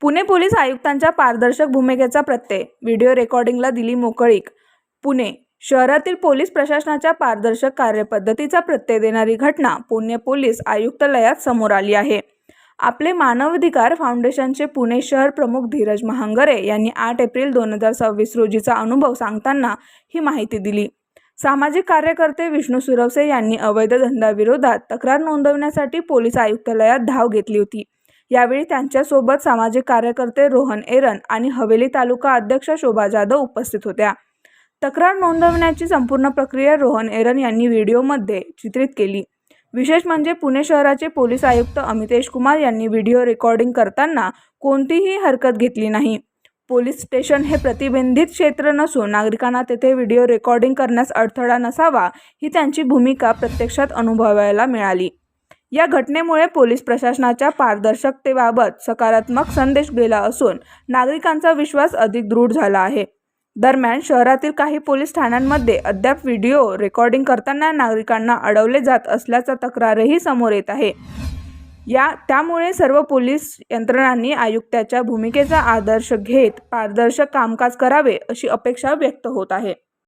Pune police आयुक्तांच्या पारदर्शक भूमिकेचा प्रत्यय, व्हिडिओ रेकॉर्डिंगला दिली मोकळीक. पुणे शहरातील पोलीस प्रशासनाच्या पारदर्शक कार्यपद्धतीचा प्रत्यय देणारी घटना पुणे पोलीस आयुक्तालयात समोर आली आहे. आपले मानवाधिकार फाउंडेशनचे पुणे शहर प्रमुख धीरज महांगरे यांनी 8 एप्रिल 2026 रोजीचा अनुभव सांगताना ही माहिती दिली. सामाजिक कार्यकर्ते विष्णू सुरवसे यांनी अवैध धंद्याविरोधात तक्रार नोंदवण्यासाठी पोलीस आयुक्तालयात धाव घेतली होती. यावेळी त्यांच्यासोबत सामाजिक कार्यकर्ते रोहन एरन आणि हवेली तालुका अध्यक्ष शोभा जाधव उपस्थित होत्या. तक्रार नोंदवण्याची संपूर्ण प्रक्रिया रोहन एरन यांनी व्हिडिओमध्ये चित्रित केली. विशेष म्हणजे पुणे शहराचे पोलीस आयुक्त अमितेश कुमार यांनी व्हिडिओ रेकॉर्डिंग करताना कोणतीही हरकत घेतली नाही. पोलीस स्टेशन हे प्रतिबंधित क्षेत्र नसून नागरिकांना तेथे व्हिडिओ रेकॉर्डिंग करण्यास अडथळा नसावा ही त्यांची भूमिका प्रत्यक्षात अनुभवायला मिळाली. या घटनेमुळे पोलीस प्रशासनाच्या पारदर्शकतेबाबत सकारात्मक संदेश गेला असून नागरिकांचा विश्वास अधिक दृढ झाला आहे. दरम्यान शहरातील काही पोलीस ठाण्यांमध्ये अद्याप व्हिडिओ रेकॉर्डिंग करताना नागरिकांना अडवले जात असल्याचा तक्रारही समोर येत आहे. त्यामुळे सर्व पोलीस यंत्रणांनी आयुक्ताच्या भूमिकेचा आदर्श घेत पारदर्शक कामकाज करावे अशी अपेक्षा व्यक्त होत आहे.